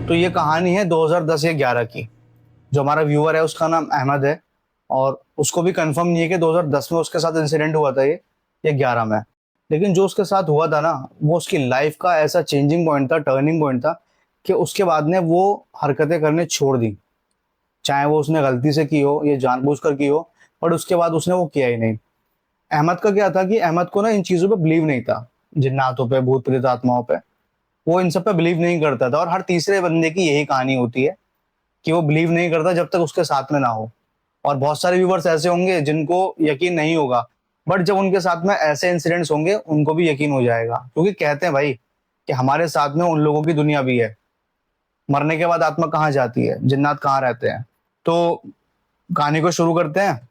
तो ये कहानी है 2010 या 11 की। जो हमारा व्यूअर है उसका नाम अहमद है, और उसको भी कंफर्म नहीं है कि 2010 में उसके साथ इंसिडेंट हुआ था ये या 11 में। लेकिन जो उसके साथ हुआ था ना, वो उसकी लाइफ का ऐसा चेंजिंग पॉइंट था, टर्निंग पॉइंट था, कि उसके बाद ने वो हरकतें करने छोड़ दी। चाहे वो उसने गलती से की हो या जानबूझकर की हो, बट उसके बाद उसने वो किया ही नहीं। अहमद का क्या था कि अहमद को ना इन चीजों पे बिलीव नहीं था, जिन्नातों पे, भूत प्रेत आत्माओं पे। वो इन सब पे बिलीव नहीं करता था, और हर तीसरे बंदे की यही कहानी होती है कि वो बिलीव नहीं करता जब तक उसके साथ में ना हो। और बहुत सारे व्यूवर्स ऐसे होंगे जिनको यकीन नहीं होगा, बट जब उनके साथ में ऐसे इंसिडेंट्स होंगे उनको भी यकीन हो जाएगा, क्योंकि कहते हैं भाई कि हमारे साथ में उन लोगों की दुनिया भी है। मरने के बाद आत्मा कहाँ जाती है, जिन्नात कहाँ रहते हैं। तो कहानी को शुरू करते हैं।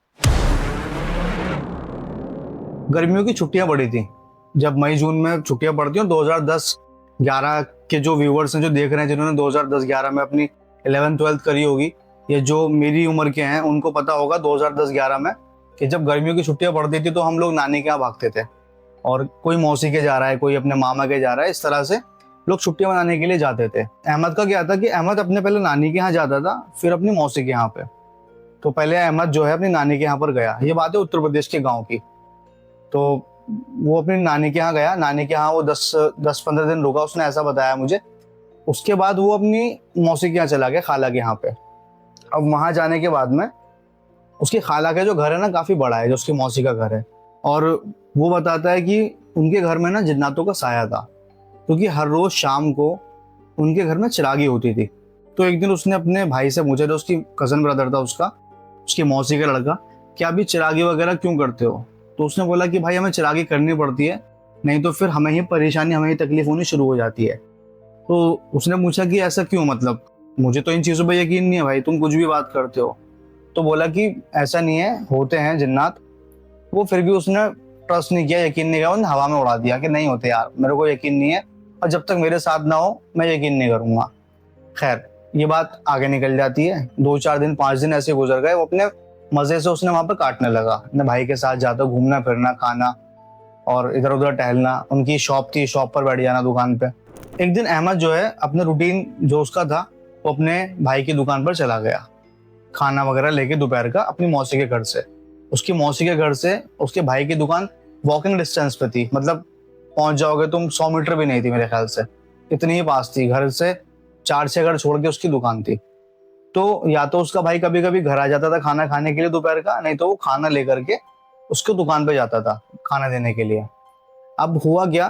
गर्मियों की छुट्टियां पड़ी थी, जब मई जून में छुट्टियां पड़ती हैं। 2010-11 के जो व्यूवर्स हैं, जो देख रहे हैं, जिन्होंने 2010-11 में अपनी 11th-12th करी होगी, या जो मेरी उम्र के हैं, उनको पता होगा 2010-11 में कि जब गर्मियों की छुट्टियां पड़ती थी तो हम लोग नानी के यहाँ भागते थे। और कोई मौसी के जा रहा है, कोई अपने मामा के जा रहा है, इस तरह से लोग छुट्टियां मनाने के लिए जाते थे। अहमद का क्या था कि अहमद अपने पहले नानी के यहाँ जाता था, फिर अपनी मौसी के यहाँ पे। तो पहले अहमद जो है अपनी नानी के यहाँ पर गया। ये बात है उत्तर प्रदेश के गाँव की। तो वो अपनी नानी के यहाँ गया, नानी के यहाँ वो 10-15 दिन रुका, उसने ऐसा बताया मुझे। उसके बाद वो अपनी मौसी के यहाँ चला गया, खाला के यहाँ पे। अब वहां जाने के बाद में उसकी खाला का जो घर है ना, काफी बड़ा है, जो उसकी मौसी का घर है। और वो बताता है कि उनके घर में ना जिन्नातों का साया था, क्योंकि हर रोज शाम को उनके घर में चिरागी होती थी। तो एक दिन उसने अपने भाई से पूछा, जो उसकी कजन ब्रदर था उसका, उसकी मौसी का लड़का, कि अभी चिरागी वगैरह क्यों करते हो। तो उसने बोला कि भाई हमें चिरागी करनी पड़ती है, नहीं तो फिर हमें ही परेशानी, हमें ही तकलीफ होनी शुरू हो जाती है। तो उसने पूछा कि ऐसा क्यों, मतलब मुझे तो इन चीज़ों पे यकीन नहीं है भाई, तुम कुछ भी बात करते हो। तो बोला कि ऐसा नहीं है, होते हैं जिन्नात। वो फिर भी उसने ट्रस्ट नहीं किया, यकीन नहीं किया, उसने हवा में उड़ा दिया कि नहीं होते यार, मेरे को यकीन नहीं है, और जब तक मेरे साथ ना हो मैं यकीन नहीं करूंगा। खैर, ये बात आगे निकल जाती है। 2-4 दिन 5 दिन ऐसे गुजर गए। वो अपने मजे से उसने वहां पर काटने लगा, अपने भाई के साथ जाता, घूमना फिरना, खाना और इधर उधर टहलना। उनकी शॉप थी, शॉप पर बैठ जाना दुकान पे। एक दिन अहमद जो है अपने रूटीन जो उसका था, वो अपने भाई की दुकान पर चला गया, खाना वगैरह लेके दोपहर का, अपनी मौसी के घर से। उसकी मौसी के घर से उसके भाई की दुकान वॉकिंग डिस्टेंस पे थी, मतलब पहुंच जाओगे तुम, 100 मीटर भी नहीं थी मेरे ख्याल से, इतनी ही पास थी घर से। 4-6 घर छोड़ के उसकी दुकान थी। तो या तो उसका भाई कभी कभी घर आ जाता था खाना खाने के लिए दोपहर का, नहीं तो वो खाना लेकर के उसको दुकान पे जाता था खाना देने के लिए। अब हुआ क्या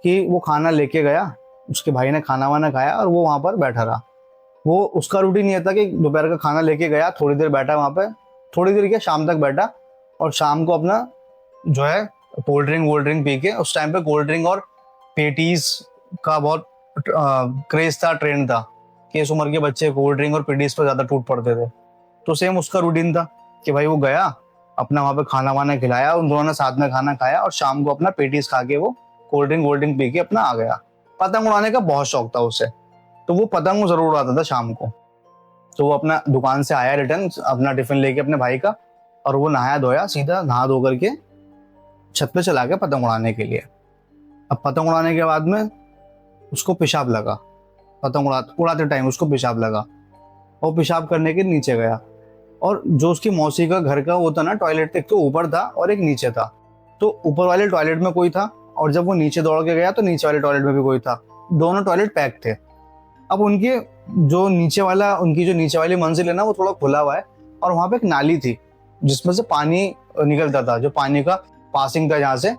कि वो खाना लेके गया, उसके भाई ने खाना वाना खाया और वो वहां पर बैठा रहा। वो उसका रूटीन ये था कि दोपहर का खाना लेके गया, थोड़ी देर बैठा वहां पे, थोड़ी देर क्या, शाम तक बैठा। और शाम को अपना जो है कोल्ड ड्रिंक वोल्ड ड्रिंक पी के, उस टाइम पे कोल्ड ड्रिंक और पेटीज का बहुत क्रेज था, ट्रेंड था कि इस उम्र के बच्चे कोल्ड ड्रिंक और पेटीज पर ज्यादा टूट पड़ते थे। तो सेम उसका रूटीन था कि भाई वो गया, अपना वहां पे खाना वाना खिलाया, उन दोनों ने साथ में खाना खाया, और शाम को अपना पेटीज खा के वो कोल्ड ड्रिंक वोल्ड ड्रिंक पी के अपना आ गया। पतंग उड़ाने का बहुत शौक था उसे, तो वो पतंग जरूर उड़ाता था शाम को। तो वो अपना दुकान से आया रिटर्न, अपना टिफिन लेके अपने भाई का, और वो नहाया धोया, सीधा नहा धो करके छत पे चला गया पतंग उड़ाने के लिए। अब पतंग उड़ाने के बाद में उसको पेशाब लगा, पतंग उड़ाते टाइम उसको पेशाब लगा, और पेशाब करने के नीचे गया। और जो उसकी मौसी का घर का वो था ना टॉयलेट, एक तो ऊपर था और एक नीचे था। तो ऊपर वाले टॉयलेट में कोई था, और जब वो नीचे दौड़ के गया तो नीचे वाले टॉयलेट में भी कोई था। दोनों टॉयलेट पैक थे। अब उनकी जो नीचे वाली मंजिल है ना, वो थोड़ा खुला हुआ है, और वहां पे एक नाली थी जिसमें से पानी निकलता था, जो पानी का पासिंग था, जहाँ से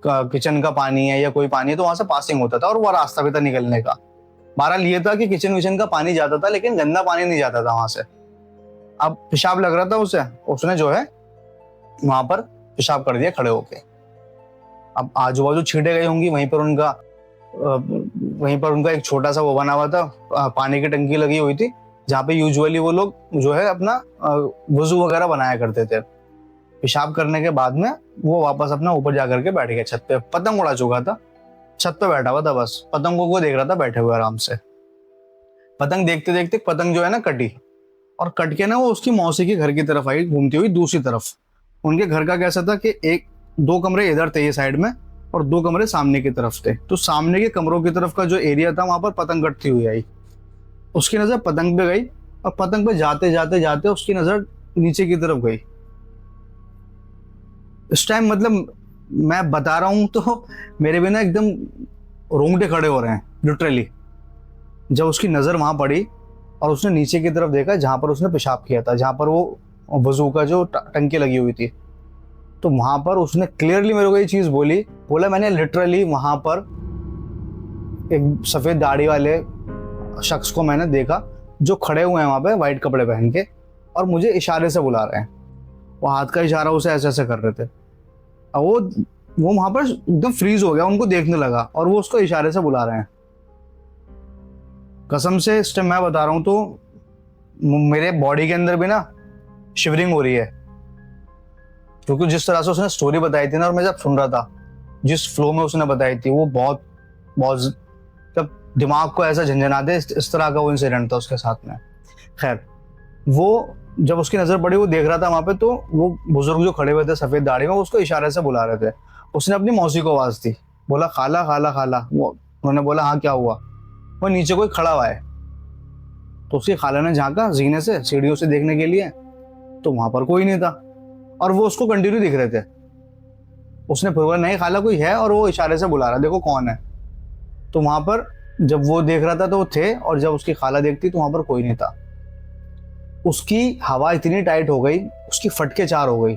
किचन का पानी है या कोई पानी है तो वहां से पासिंग होता था, और वो रास्ता भी था निकलने का। बहरहाल ये था कि किचन विचन का पानी जाता था, लेकिन गंदा पानी नहीं जाता था वहां से। अब पेशाब लग रहा था उसे, उसने जो है वहां पर पेशाब कर दिया खड़े होके। अब आजू बाजू छींटे गई होंगी, वहीं पर उनका एक छोटा सा वो बना हुआ था, पानी की टंकी लगी हुई थी, जहाँ पे यूजुअली वो लोग जो है अपना वजू वगैरह बनाया करते थे। पेशाब करने के बाद में वो वापस अपना ऊपर जाकर के बैठ गया छत पे। पतंग उड़ा चुका था, छत पे बैठा हुआ था, बस पतंगों को देख रहा था बैठे हुए आराम से। पतंग देखते देखते पतंग जो है ना कटी, और कट के ना वो उसकी मौसी के घर की तरफ आई, घूमती हुई दूसरी तरफ। उनके घर का कैसा था कि 1-2 कमरे इधर थे ये साइड में, और 2 कमरे सामने की तरफ थे। तो सामने के कमरों की तरफ का जो एरिया था, वहां पर पतंग कटती हुई आई। उसकी नज़र पतंग पे गई और पतंग पे जाते जाते जाते उसकी नज़र नीचे की तरफ गई। इस टाइम मतलब मैं बता रहा हूँ तो मेरे भी ना एकदम रोंगटे खड़े हो रहे हैं लिटरली। जब उसकी नज़र वहां पड़ी और उसने नीचे की तरफ देखा जहां पर उसने पेशाब किया था, जहां पर वो वजू का जो टंकी लगी हुई थी, तो वहां पर उसने क्लियरली मेरे को ये चीज़ बोला मैंने लिटरली वहां पर एक सफ़ेद दाढ़ी वाले शख्स को मैंने देखा जो खड़े हुए हैं वहां पे वाइट कपड़े पहन के और मुझे इशारे से बुला रहे हैं। वो हाथ का इशारा उसे ऐसे ऐसे कर रहे थे और वो वहां पर एकदम फ्रीज हो गया, उनको देखने लगा और वो उसको इशारे से बुला रहे हैं। कसम से इस टाइम मैं बता रहा हूँ तो मेरे बॉडी के अंदर भी ना शिवरिंग हो रही है, क्योंकि जिस तरह से उसने स्टोरी बताई थी ना और मैं जब सुन रहा था, जिस फ्लो में उसने बताई थी, वो बहुत बहुत जब दिमाग को ऐसा झंझना दे इस तरह का वो इंसिडेंट था उसके साथ में। खैर, वो जब उसकी नजर पड़ी, वो देख रहा था वहां पे, तो वो बुजुर्ग जो खड़े हुए थे सफेद दाढ़ी में, वो उसको इशारे से बुला रहे थे। उसने अपनी मौसी को आवाज दी, बोला खाला खाला खाला। वो उन्होंने बोला हाँ क्या हुआ। वो नीचे कोई खड़ा हुआ है, तो उसकी खाला ने झांका जीने से सीढ़ियों से देखने के लिए, तो वहां पर कोई नहीं था और वो उसको कंटिन्यू दिख रहे थे। उसने फिर बोला नहीं खाला कोई है, और वो इशारे से बुला रहा देखो कौन है। तो वहां पर जब वो देख रहा था तो वो थे, और जब उसकी खाला देखती तो वहां पर कोई नहीं था। उसकी हवा इतनी टाइट हो गई, उसकी फटके चार हो गई,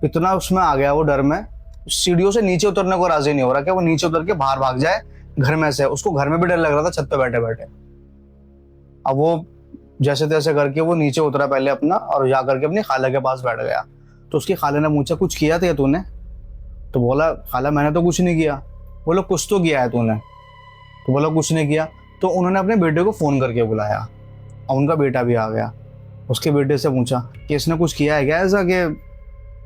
इतना उसमें आ गया वो डर में, सीढ़ियों से नीचे उतरने को राजी नहीं हो रहा कि वो नीचे उतर के बाहर भाग जाए घर में से। उसको घर में भी डर लग रहा था छत पे बैठे बैठे। अब वो जैसे तैसे करके वो नीचे उतरा पहले अपना, और जा करके अपनी खाला के पास बैठ गया। तो उसकी खाला ने पूछा कुछ किया था तूने? तो बोला खाला मैंने तो कुछ नहीं किया। बोला कुछ तो किया है तूने? तो बोला कुछ नहीं किया। तो उन्होंने अपने बेटे को फोन करके बुलाया और उनका बेटा भी आ गया। उसके बेटे से पूछा कि इसने कुछ किया है क्या ऐसा कि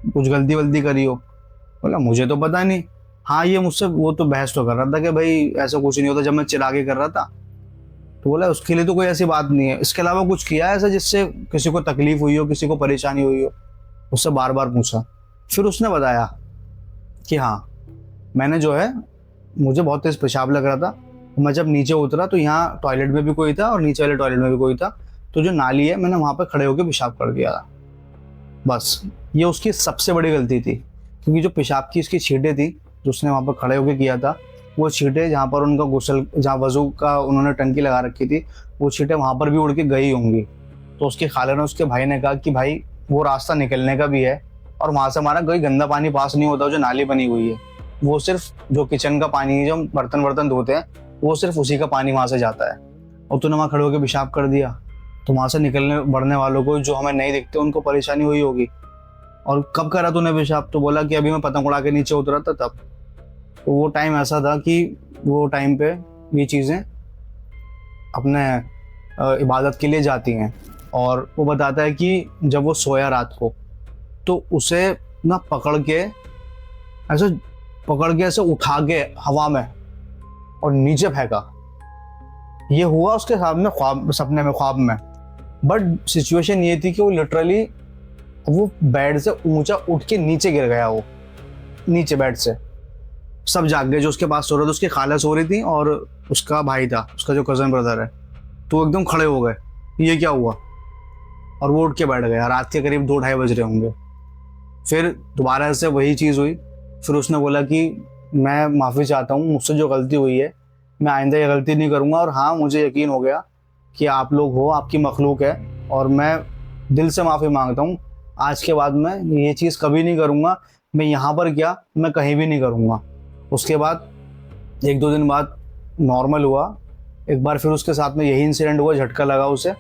कुछ गलती वलती करी हो? बोला मुझे तो पता नहीं। हाँ ये मुझसे वो तो बहस तो कर रहा था कि भाई ऐसा कुछ नहीं होता जब मैं चिरागे कर रहा था। तो बोला उसके लिए तो कोई ऐसी बात नहीं है, इसके अलावा कुछ किया है ऐसा जिससे किसी को तकलीफ हुई हो, किसी को परेशानी हुई हो? उससे बार बार पूछा। फिर उसने बताया कि हाँ मैंने जो है, मुझे बहुत तेज पेशाब लग रहा था, मैं जब नीचे उतरा तो यहाँ टॉयलेट में भी कोई था और नीचे वाले टॉयलेट में भी कोई था, तो जो नाली है मैंने वहाँ पर खड़े होकर पेशाब कर दिया था। बस ये उसकी सबसे बड़ी गलती थी, क्योंकि जो पेशाब की उसकी छींटें थी जो उसने वहाँ पर खड़े होकर किया था, वो छींटें जहाँ पर उनका गुस्ल, जहाँ वजू का उन्होंने टंकी लगा रखी थी, वो छींटें वहाँ पर भी उड़ के गई होंगी। तो उसके खाला ने उसके भाई ने कहा कि भाई वो रास्ता निकलने का भी है और वहाँ से हमारा कोई गंदा पानी पास नहीं होता, जो नाली बनी हुई है वो सिर्फ जो किचन का पानी है, जो हम बर्तन धोते हैं, वो सिर्फ उसी का पानी वहाँ से जाता है। और तूने वहाँ खड़े होकर पेशाब कर दिया तो वहाँ से निकलने बढ़ने वालों को जो हमें नहीं दिखते उनको परेशानी हुई होगी। और कब करा तूने पेशाब? तो बोला कि अभी मैं पतंग उड़ा के नीचे उतरा था तब। तो वो टाइम ऐसा था कि वो टाइम पे ये चीज़ें अपने इबादत के लिए जाती हैं। और वो बताता है कि जब वो सोया रात को, तो उसे ना पकड़ के ऐसे उठा के हवा में और नीचे फेंका। ये हुआ उसके सामने सपने में, ख्वाब में। बट सिचुएशन ये थी कि वो लिटरली वो बेड से ऊंचा उठ के नीचे गिर गया। वो नीचे बेड से सब जाग गए जो उसके पास सो रहे थे। उसकी खाला सो रही थी और उसका भाई था, उसका जो कजन ब्रदर है, तो एकदम खड़े हो गए ये क्या हुआ, और वो उठ के बैठ गया। रात के करीब 2-2:30 बज रहे होंगे। फिर दोबारा से वही चीज़ हुई। फिर उसने बोला कि मैं माफ़ी चाहता हूँ, मुझसे जो गलती हुई है मैं आइंदा ये गलती नहीं करूँगा। और हाँ मुझे यकीन हो गया कि आप लोग हो, आपकी मखलूक है, और मैं दिल से माफ़ी मांगता हूँ। आज के बाद मैं ये चीज़ कभी नहीं करूँगा। मैं यहाँ पर क्या, मैं कहीं भी नहीं करूँगा। उसके बाद 1-2 दिन बाद नॉर्मल हुआ। एक बार फिर उसके साथ में यही इंसिडेंट हुआ, झटका लगा उसे,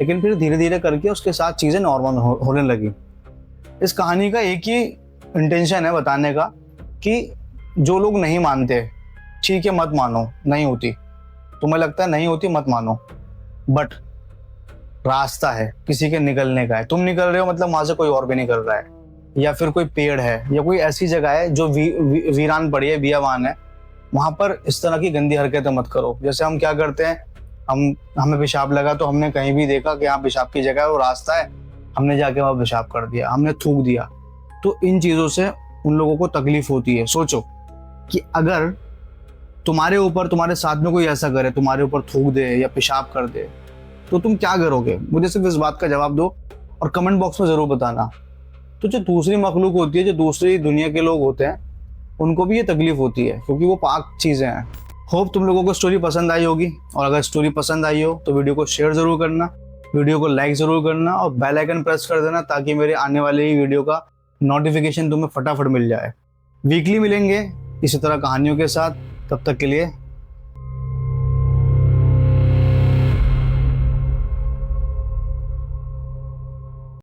लेकिन फिर धीरे धीरे करके उसके साथ चीज़ें नॉर्मल होने लगी। इस कहानी का एक ही इंटेंशन है बताने का कि जो लोग नहीं मानते, ठीक है मत मानो, नहीं होती, तुम्हें लगता है नहीं होती मत मानो, बट रास्ता है किसी के निकलने का है। तुम निकल रहे हो मतलब वहां से कोई और भी निकल रहा है, या फिर कोई पेड़ है या कोई ऐसी जगह है जो वीरान पड़ी है, बियावान है, वहां पर इस तरह की गंदी हरकतें मत करो। जैसे हम क्या करते हैं, हमें पेशाब लगा तो हमने कहीं भी देखा कि यहाँ पेशाब की जगह है, वो रास्ता है, हमने जाके वहां पेशाब कर दिया, हमने थूक दिया। तो इन चीजों से उन लोगों को तकलीफ होती है। सोचो कि अगर तुम्हारे ऊपर तुम्हारे साथ में कोई ऐसा करे, तुम्हारे ऊपर थूक दे या पेशाब कर दे, तो तुम क्या करोगे? मुझे सिर्फ इस बात का जवाब दो और कमेंट बॉक्स में ज़रूर बताना। तो जो दूसरी मखलूक होती है, जो दूसरी दुनिया के लोग होते हैं, उनको भी ये तकलीफ होती है क्योंकि वो पाक चीज़ें हैं। होप तुम लोगों को स्टोरी पसंद आई होगी, और अगर स्टोरी पसंद आई हो तो वीडियो को शेयर ज़रूर करना, वीडियो को लाइक ज़रूर करना और बेल आइकन प्रेस कर देना ताकि मेरे आने वाले ही वीडियो का नोटिफिकेशन तुम्हें फटाफट मिल जाए। वीकली मिलेंगे इसी तरह कहानियों के साथ, तब तक के लिए